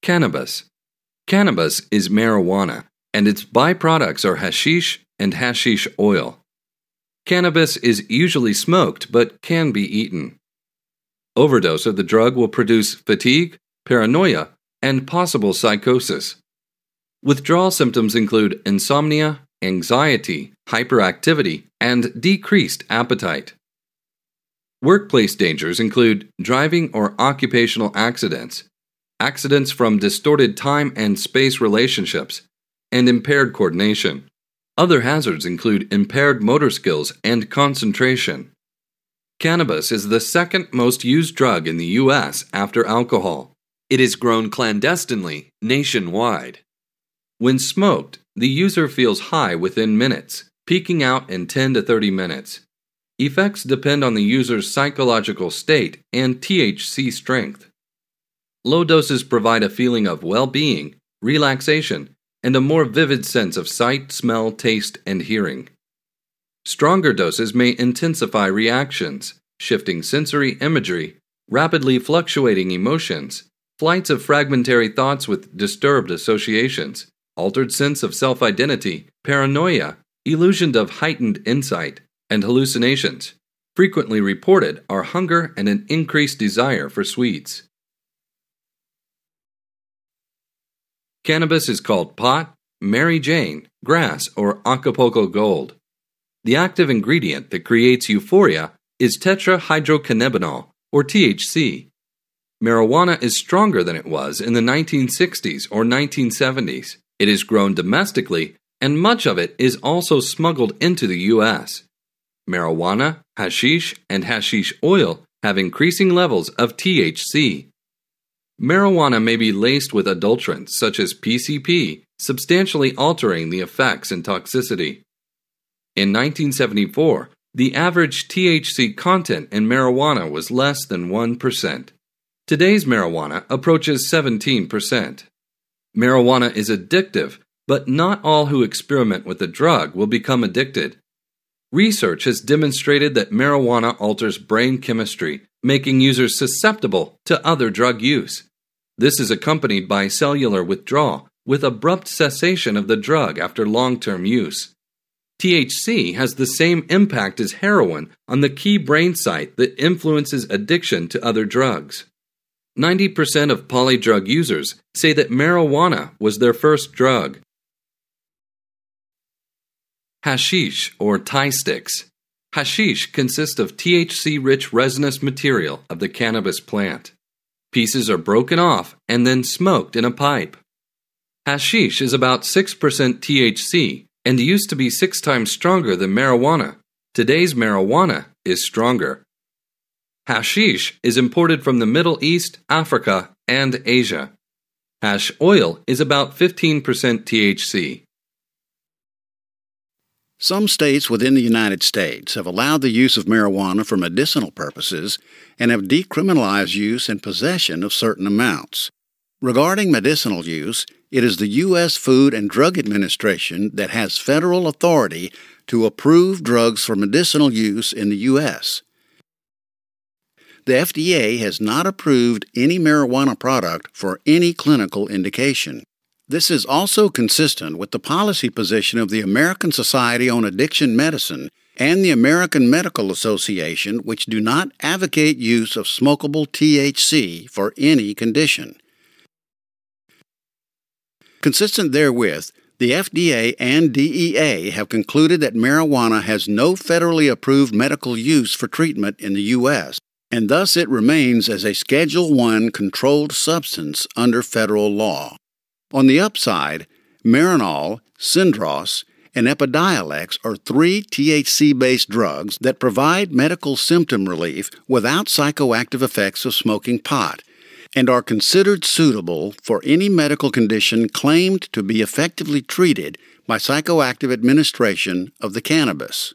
Cannabis. Cannabis is marijuana, and its byproducts are hashish and hashish oil. Cannabis is usually smoked but can be eaten. Overdose of the drug will produce fatigue, paranoia, and possible psychosis. Withdrawal symptoms include insomnia, anxiety, hyperactivity, and decreased appetite. Workplace dangers include driving or occupational accidents, accidents from distorted time and space relationships, and impaired coordination. Other hazards include impaired motor skills and concentration. Cannabis is the second most used drug in the U.S. after alcohol. It is grown clandestinely nationwide. When smoked, the user feels high within minutes, peaking out in 10 to 30 minutes. Effects depend on the user's psychological state and THC strength. Low doses provide a feeling of well-being, relaxation, and a more vivid sense of sight, smell, taste, and hearing. Stronger doses may intensify reactions, shifting sensory imagery, rapidly fluctuating emotions, flights of fragmentary thoughts with disturbed associations, altered sense of self-identity, paranoia, illusion of heightened insight, and hallucinations. Frequently reported are hunger and an increased desire for sweets. Cannabis is called pot, Mary Jane, grass, or Acapulco gold. The active ingredient that creates euphoria is tetrahydrocannabinol, or THC. Marijuana is stronger than it was in the 1960s or 1970s. It is grown domestically, and much of it is also smuggled into the U.S. Marijuana, hashish, and hashish oil have increasing levels of THC. Marijuana may be laced with adulterants such as PCP, substantially altering the effects and toxicity. In 1974, the average THC content in marijuana was less than 1%. Today's marijuana approaches 17%. Marijuana is addictive, but not all who experiment with the drug will become addicted. Research has demonstrated that marijuana alters brain chemistry, making users susceptible to other drug use. This is accompanied by cellular withdrawal, with abrupt cessation of the drug after long-term use. THC has the same impact as heroin on the key brain site that influences addiction to other drugs. 90% of polydrug users say that marijuana was their first drug. Hashish, or Thai sticks. Hashish consists of THC-rich resinous material of the cannabis plant. Pieces are broken off and then smoked in a pipe. Hashish is about 6% THC and used to be 6 times stronger than marijuana. Today's marijuana is stronger. Hashish is imported from the Middle East, Africa, and Asia. Hash oil is about 15% THC. Some states within the United States have allowed the use of marijuana for medicinal purposes and have decriminalized use and possession of certain amounts. Regarding medicinal use, it is the U.S. Food and Drug Administration that has federal authority to approve drugs for medicinal use in the U.S. The FDA has not approved any marijuana product for any clinical indication. This is also consistent with the policy position of the American Society on Addiction Medicine and the American Medical Association, which do not advocate use of smokable THC for any condition. Consistent therewith, the FDA and DEA have concluded that marijuana has no federally approved medical use for treatment in the U.S., and thus it remains as a Schedule I controlled substance under federal law. On the upside, Marinol, Syndros, and Epidiolex are 3 THC-based drugs that provide medical symptom relief without psychoactive effects of smoking pot, and are considered suitable for any medical condition claimed to be effectively treated by psychoactive administration of the cannabis.